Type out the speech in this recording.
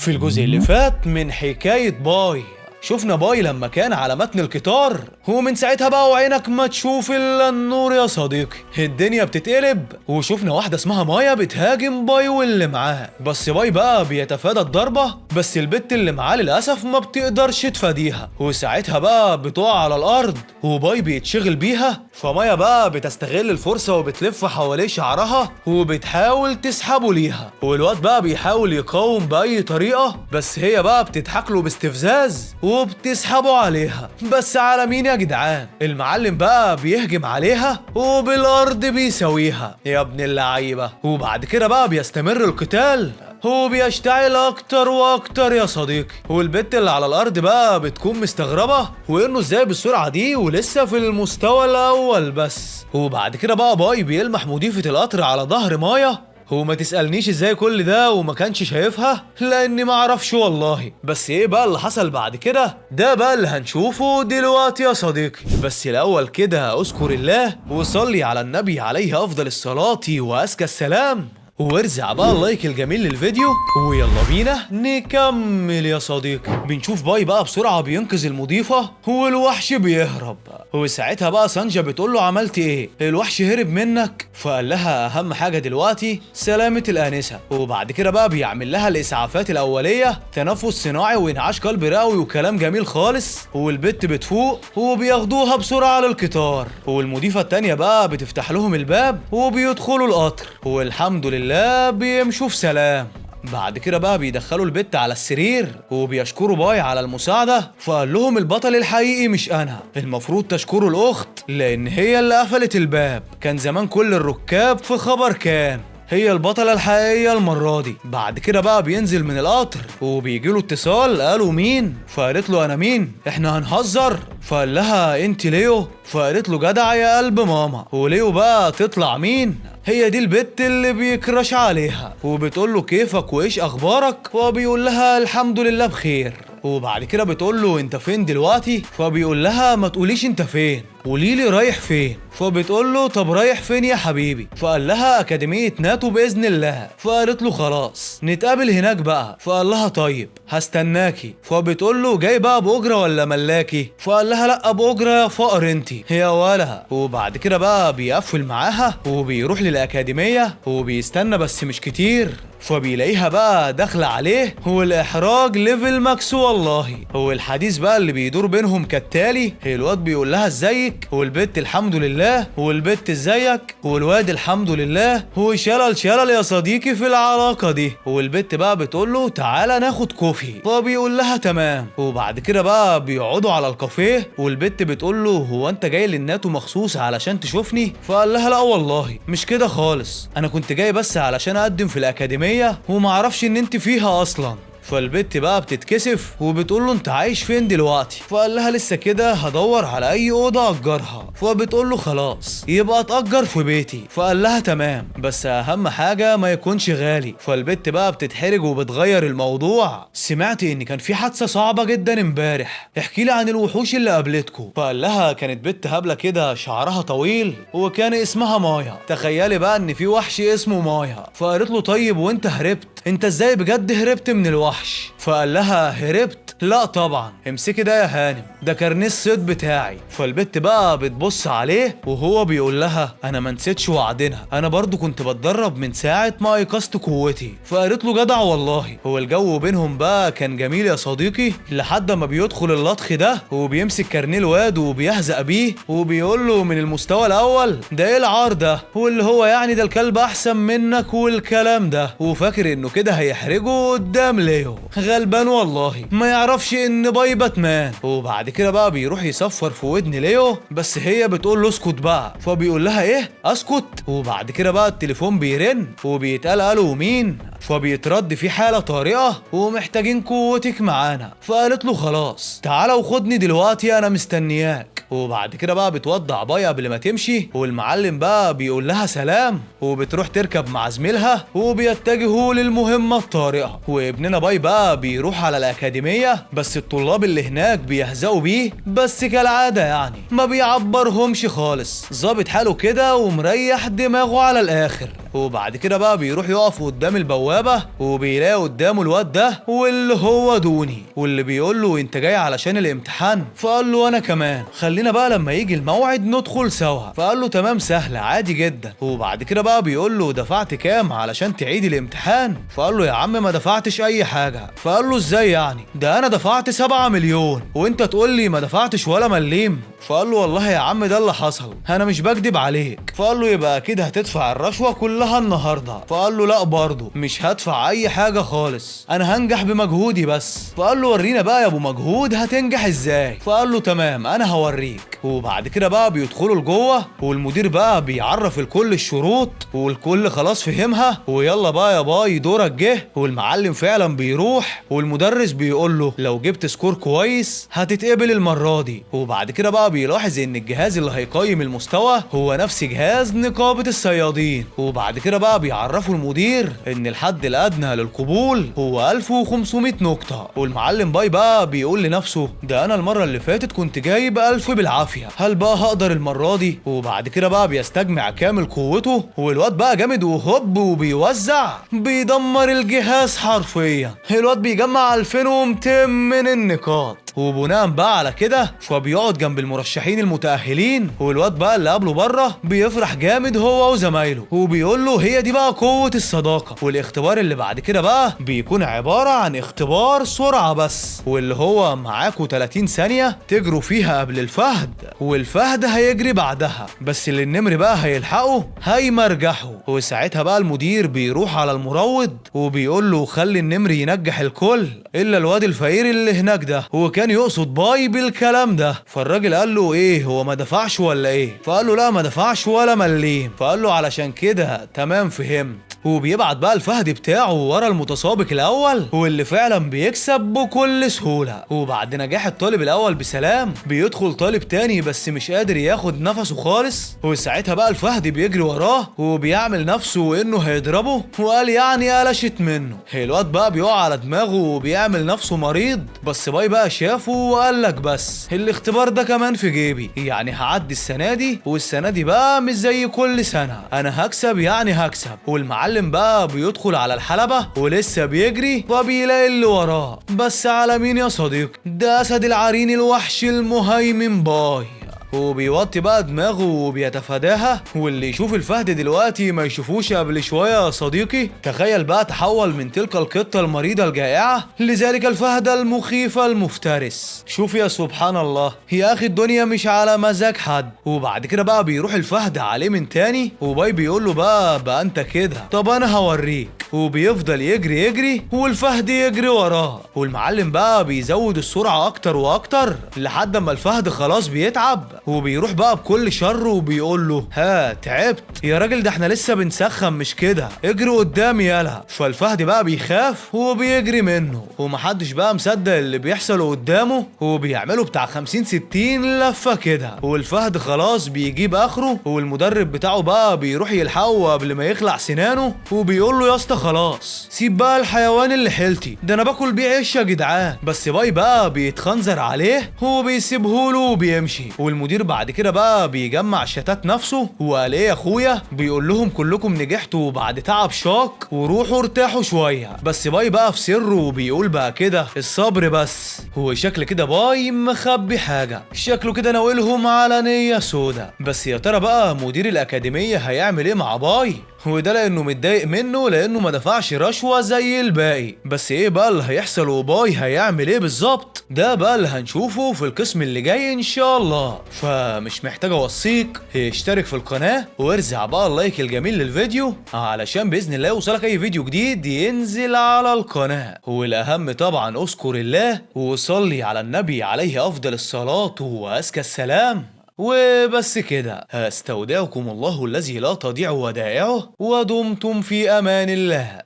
في الجزء اللي فات من حكاية باي، شفنا باي لما كان على متن القطار، ومن ساعتها بقى وعينك ما تشوف الا النور يا صديقي، الدنيا بتتقلب، وشفنا واحدة اسمها مايا بتهاجم باي واللي معاه، بس باي بقى بيتفادى الضربة، بس البت اللي معاه للأسف ما بتقدرش تفاديها، وساعتها بقى بتقع على الأرض وباي بيتشغل بيها، فمايا بقى بتستغل الفرصة وبتلف حواليه شعرها وبتحاول تسحبه ليها، والواد بقى بيحاول يقاوم بأي طريقة، بس هي بقى بتضحك له باستفزاز وبتسحبه عليها، بس على مين يا جدعان؟ المعلم بقى بيهجم عليها وبالارض بيساويها يا ابن اللعيبه، وبعد كده بقى بيستمر القتال هو بيشتعل اكتر واكتر يا صديقي، والبت اللي على الارض بقى بتكون مستغربه وانه ازاي بالسرعه دي ولسه في المستوى الاول بس، وبعد كده بقى باي بيلمح مضيفه القطر على ظهر مايا، وما تسألنيش ازاي كل ده وما كانش شايفها لاني ما اعرفش والله، بس ايه بقى اللي حصل بعد كده ده بقى اللي هنشوفه دلوقتي يا صديقي، بس الاول كده اذكر الله وصلي على النبي عليه افضل الصلاة وازكى السلام، وارزع بقى اللايك الجميل للفيديو، ويلا بينا نكمل يا صديقي. بنشوف باي بقى بسرعة بينقذ المضيفة والوحش بيهرب، وساعتها بقى سانجا بتقول له عملت ايه؟ الوحش هرب منك؟ فقال لها اهم حاجة دلوقتي سلامة الآنسة، وبعد كده بقى بيعمل لها الاسعافات الأولية، تنفس صناعي وانعاش قلب رئوي وكلام جميل خالص، والبت بتفوق وبياخدوها بسرعة للقطار، والمضيفة التانية بقى بتفتح لهم الباب وبيدخلوا القطر، والحمد لله بيمشوا في سلام. بعد كده بقى بيدخلوا البت على السرير وبيشكروا باي على المساعدة، فقال لهم البطل الحقيقي مش أنا، المفروض تشكروا الأخت لأن هي اللي قفلت الباب، كان زمان كل الركاب في خبر كان هي البطلة الحقيقية المرة دي. بعد كده بقى بينزل من القطر وبيجيله اتصال، قالوا مين؟ فقالت له أنا مين؟ إحنا هنهزر؟ فقال لها أنت ليو؟ فقالت له جدع يا قلب ماما، وليو بقى تطلع مين؟ هي دي البت اللي بيكرش عليها، وبتقول له كيفك وايش اخبارك؟ وبيقول لها الحمد لله بخير، وبعد كده بتقول له انت فين دلوقتي؟ فبيقول لها ما تقوليش انت فين، قوليلي رايح فين. فبتقول له طب رايح فين يا حبيبي؟ فقال لها اكاديمية ناتو باذن الله. فقالت له خلاص نتقابل هناك بقى. فقال لها طيب هستناكي. فبتقول له جاي بقى باجره ولا ملاكي؟ فقال لها لا باجره يا فقر انتي هي ولها. وبعد كده بقى بيقفل معاها وبيروح للاكاديمية وبيستنى بس مش كتير، فبيلاقيها بقى داخله عليه، والاحراج ليفل ماكس والله. هو الحديث بقى اللي بيدور بينهم كالتالي، الواد بيقول لها ازيك، والبت الحمد لله، والبت ازيك، والواد الحمد لله، هو شلل يا صديقي في العلاقه دي. والبت بقى بتقول له تعالى ناخد كوفي، فبيقول لها تمام. وبعد كده بقى بيقعدوا على الكافيه، والبت بتقول له هو انت جاي للناتو مخصوص علشان تشوفني؟ فقال لها لا والله مش كده خالص، انا كنت جاي بس علشان اقدم في الاكاديميه وما اعرفش ان انت فيها اصلا. فالبت بقى بتتكسف وبتقول له انت عايش فين دلوقتي؟ فقال لها لسه كده هدور على اي اوضه اجرها. فبتقول له خلاص يبقى اتاجر في بيتي. فقال لها تمام بس اهم حاجه ما يكونش غالي. فالبت بقى بتتحرج وبتغير الموضوع، سمعت ان كان في حادثه صعبه جدا امبارح، احكي لي عن الوحوش اللي قابلتكم. فقال لها كانت بنت هبله كده شعرها طويل وكان اسمها مايا، تخيلي بقى ان في وحش اسمه مايا. فقالت له طيب وانت هربت؟ انت ازاي بجد هربت من الوحش؟ فقال لها هربت؟ لا طبعا، امسكي ده يا هانم، ده كارنيه الصيد بتاعي. فالبت بقى بتبص عليه وهو بيقول لها انا ما نسيتش وعدنا، انا برضو كنت بتدرب من ساعه ما ايقظت قوتي. فقالت له جدع والله. هو الجو بينهم بقى كان جميل يا صديقي لحد ما بيدخل اللطخ ده وبيمسك كارنيه الواد وبيهزق بيه وبيقول له من المستوى الاول ده ايه العار ده، واللي هو يعني ده الكلب احسن منك والكلام ده، وفاكر انه كده هيحرجه قدام ليو. غلبان والله ما يعرفش ان باي باتمان. وبعد كده بقى بيروح يصفر في ودن ليو، بس هي بتقول له اسكت بقى. فبيقول لها ايه اسكت؟ وبعد كده بقى التليفون بيرن وبيتقال الو مين؟ فبيترد في حالة طارئة ومحتاجين قوتك معانا. فقالت له خلاص تعالى وخدني دلوقتي انا مستنياك. وبعد كده بقى بتودع باي قبل ما تمشي، والمعلم بقى بيقول لها سلام، وبتروح تركب مع زميلها وبيتجهوا للمهمة الطارئة. وابننا باي بقى بيروح على الأكاديمية، بس الطلاب اللي هناك بيهزقوا بيه بس كالعادة يعني ما بيعبرهمش خالص، ظابط حاله كده ومريح دماغه على الآخر. وبعد كده بقى بيروح يقف قدام البوابة وبيلاقي قدامه الواد ده واللي هو دوني، واللي بيقول له انت جاي علشان الامتحان؟ فقال له انا كمان، خلينا بقى لما يجي الموعد ندخل سوا. فقال له تمام سهلة عادي جدا. وبعد كده بقى بيقول له دفعت كام علشان تعيد الامتحان؟ فقال له يا عم ما دفعتش اي حاجة. فقال له ازاي يعني؟ ده انا دفعت 7 مليون وانت تقول لي ما دفعتش ولا مليم. فقال له والله يا عم ده اللي حصل، انا مش بكدب عليك. فقال له يبقى كده هتدفع الرشوة كلها النهارده. فقال له لا برضه مش هدفع اي حاجة خالص، انا هنجح بمجهودي بس. فقال له ورينا بقى يا ابو مجهود هتنجح ازاي. فقال له تمام انا هوريك. وبعد كده بقى بيدخلوا لجوه والمدير بقى بيعرف الكل الشروط والكل خلاص فهمها، ويلا بقى يا باي دورك جه. والمعلم فعلا بيروح والمدرس بيقول له لو جبت سكور كويس هتتقبل المرة دي. وبعد كده بقى بيلاحظ ان الجهاز اللي هيقيم المستوى هو نفس جهاز نقابة الصيادين. وبعد كده بقى بيعرفوا المدير ان الحد الادنى للقبول هو 1500 نقطة. والمعلم باي بقى بيقول لنفسه ده انا المرة اللي فاتت كنت جايب 1000 بالعافية، هل بقى هقدر المرة دي؟ وبعد كده بقى بيستجمع كامل قوته والواد بقى جامد وهوب وبيوزع بيدمر الجهاز حرفيا. الواد بيجمع 2200 من النقاط. وبناء بقى على كده فبيقعد جنب المرشحين المتأهلين، والواد بقى اللي قابله بره بيفرح جامد هو وزمايله وبيقول له هي دي بقى قوة الصداقة. والاختبار اللي بعد كده بقى بيكون عبارة عن اختبار سرعة بس، واللي هو معاكوا 30 ثانية تجروا فيها قبل الفهد والفهد هيجري بعدها، بس اللي النمر بقى هيلحقه هيمرجحه. وساعتها بقى المدير بيروح على المروض وبيقول له خلي النمر ينجح الكل الا الواد الفقير اللي هناك ده، وكان يقصد باي بالكلام ده. فالراجل قال له ايه هو ما دفعش ولا ايه؟ فقال له لا ما دفعش ولا مليم. فقال له علشان كده تمام فهمت. وبيبعت بقى الفهد بتاعه ورا المتسابق الاول واللي فعلا بيكسب بكل سهوله. وبعد نجاح الطالب الاول بسلام بيدخل طالب تاني بس مش قادر ياخد نفسه خالص، وساعتها بقى الفهد بيجري وراه وبيعمل نفسه انه هيضربه وقال يعني قلشت منه. الواد بقى بيقع على دماغه وبيعمل نفسه مريض، بس باي بقى شافه وقال لك بس الاختبار ده كمان في جيبي، يعني هعدي السنه دي والسنه دي بقى مش زي كل سنه، انا هكسب يعني هكسب. والمعلم بقى بيدخل على الحلبة ولسه بيجري وبيلاقي اللي وراه، بس على مين يا صديقي؟ ده اسد العرين الوحش المهيمن باي. وبيوطي بقى دماغه وبيتفاداها، واللي يشوف الفهد دلوقتي ما يشوفوش قبل شوية يا صديقي. تخيل بقى تحول من تلك القطة المريضة الجائعة لذلك الفهد المخيف المفترس. شوف يا سبحان الله يا اخي الدنيا مش على مزاج حد. وبعد كده بقى بيروح الفهد عليه من تاني وباي بيقول له بقى انت كده طب انا هوريك. وبيفضل يجري يجري والفهد يجري وراه، والمعلم بقى بيزود السرعة اكتر واكتر لحد ما الفهد خلاص بيتعب، وبيروح بقى بكل شر وبيقول له ها تعبت يا راجل؟ ده احنا لسه بنسخن مش كده، اجري قدامي يالا. فالفهد بقى بيخاف وبيجري منه ومحدش بقى مصدق اللي بيحصل قدامه، وبيعملوا بتاع 50-60 لفة كده والفهد خلاص بيجيب اخره. والمدرب بتاعه بقى بيروح يلحقه قبل ما يخلع سنانه وبيقول له يا اسطى خلاص سيب بقى الحيوان اللي حيلتي ده انا باكل بيه عيش يا جدعان. بس باي بقى بيتخنزر عليه وبيسيبهوله وبيمشي. والمدير بعد كده بقى بيجمع شتات نفسه وقال ايه يا اخويا، بيقول لهم كلكم نجحتوا بعد تعب شاق وروحوا ارتاحوا شويه. بس باي بقى في سره وبيقول بقى كده الصبر بس. هو شكل كده باي مخبي حاجه، شكله كده ناويلهم على نيه سودا. بس يا ترى بقى مدير الاكاديميه هيعمل ايه مع باي؟ وده لانه متضايق منه لانه ما دفعش رشوه زي الباقي. بس ايه بقى اللي هيحصل وباي هيعمل ايه بالظبط؟ ده بقى اللي هنشوفه في القسم اللي جاي ان شاء الله. فمش محتاج اوصيك اشترك في القناه وارزع بقى اللايك الجميل للفيديو علشان باذن الله يوصلك اي فيديو جديد ينزل على القناه. والاهم طبعا اذكر الله وصلي على النبي عليه افضل الصلاه وازكى السلام. وبس كده، هستودعكم الله الذي لا تضيع ودائعه ودمتم في امان الله.